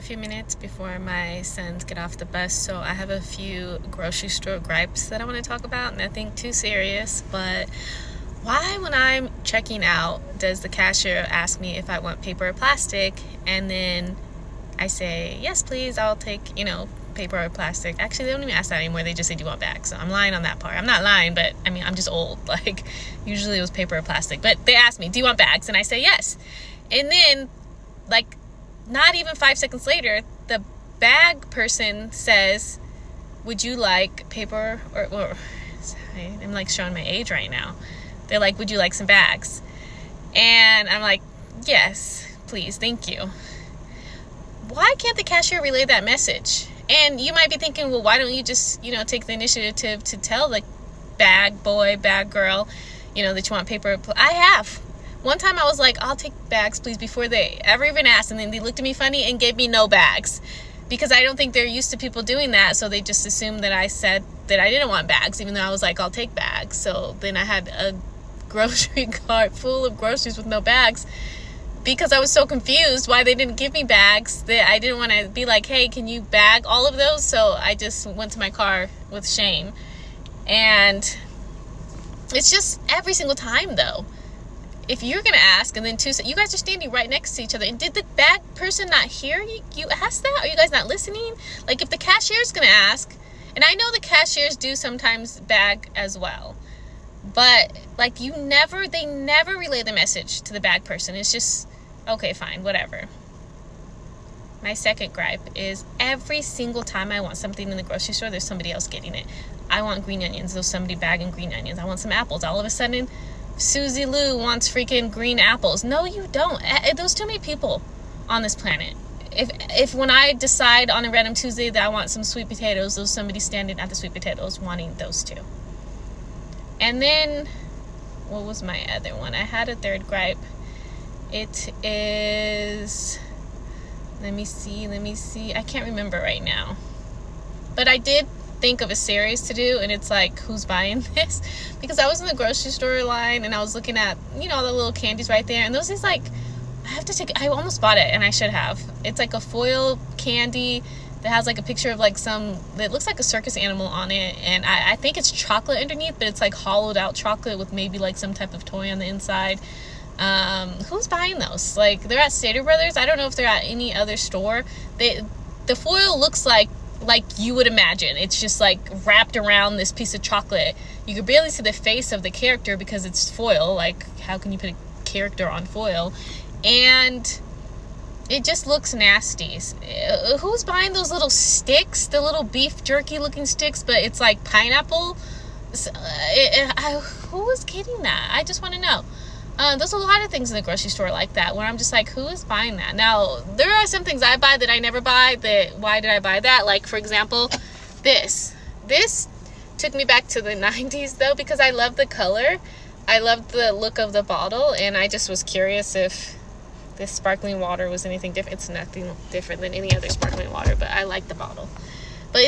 few minutes before my sons get off the bus, so I have a few grocery store gripes that I want to talk about. Nothing too serious, but why, when I'm checking out, does the cashier ask me if I want paper or plastic? And then I say, yes, please, I'll take, paper or plastic. Actually, they don't even ask that anymore. They just say, do you want bags? So I'm lying on that part. I'm not lying, but I'm just old. Like, usually it was paper or plastic. But they ask me, do you want bags? And I say, yes. And then, not even 5 seconds later, the bag person says, would you like paper or I'm showing my age right now. They're like, would you like some bags? And I'm like, yes, please, thank you. Why can't the cashier relay that message? And you might be thinking, well, why don't you just, take the initiative to tell the bag boy, bag girl, that you want paper? I have. One time I was like, I'll take bags, please, before they ever even asked. And then they looked at me funny and gave me no bags, because I don't think they're used to people doing that. So they just assumed that I said that I didn't want bags, even though I was like, I'll take bags. So then I had a grocery cart full of groceries with no bags, because I was so confused why they didn't give me bags, that I didn't want to be like, hey, can you bag all of those? So I just went to my car with shame. And it's just every single time, though. If you're going to ask, and then you guys are standing right next to each other, and did the bag person not hear you ask that? Are you guys not listening? If the cashier's going to ask, and I know the cashiers do sometimes bag as well, but they never relay the message to the bag person. It's just, okay, fine, whatever. My second gripe is every single time I want something in the grocery store, there's somebody else getting it. I want green onions, there's somebody bagging green onions. I want some apples. All of a sudden, Susie Lou wants freaking green apples. No, you don't. There's too many people on this planet. If when I decide on a random Tuesday that I want some sweet potatoes, there's somebody standing at the sweet potatoes wanting those too. And then, what was my other one? I had a third gripe. It is, let me see. I can't remember right now. But I did think of a series to do, and it's like, who's buying this? Because I was in the grocery store line and I was looking at all the little candies right there, and those is I almost bought it, and I should have. It's like a foil candy that has a picture of that looks like a circus animal on it, and I think it's chocolate underneath, but it's hollowed out chocolate with maybe some type of toy on the inside. Who's buying those? They're at Stater Brothers. I don't know if they're at any other store. The foil looks like you would imagine. It's just wrapped around this piece of chocolate. You could barely see the face of the character because it's foil. How can you put a character on foil? And it just looks nasty. Who's buying those little sticks, the little beef jerky looking sticks, but it's pineapple? Who is getting that? I just want to know. There's a lot of things in the grocery store like that where I'm just who is buying that? Now, there are some things I buy that I never buy. Why did I buy that? For example, this took me back to the 90s, though, because I love the color. I love the look of the bottle, and I just was curious if this sparkling water was anything different. It's nothing different than any other sparkling water, but I like the bottle. But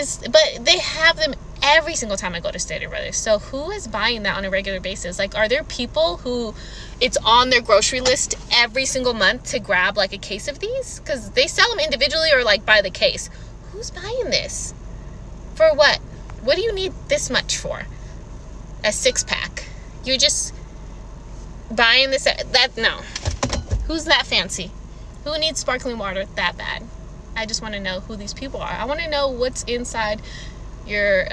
they have them every single time I go to Stater Brothers. So who is buying that on a regular basis? Are there people who it's on their grocery list every single month to grab a case of these? Because they sell them individually or by the case. Who's buying this? For what? What do you need this much for? A 6-pack. You're just buying this no. Who's that fancy? Who needs sparkling water that bad? I just want to know who these people are. I want to know what's inside your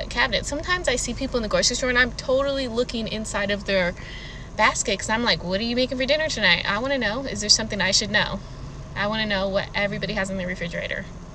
cabinet. Sometimes I see people in the grocery store and I'm totally looking inside of their basket because I'm like, what are you making for dinner tonight? I want to know. Is there something I should know? I want to know what everybody has in their refrigerator.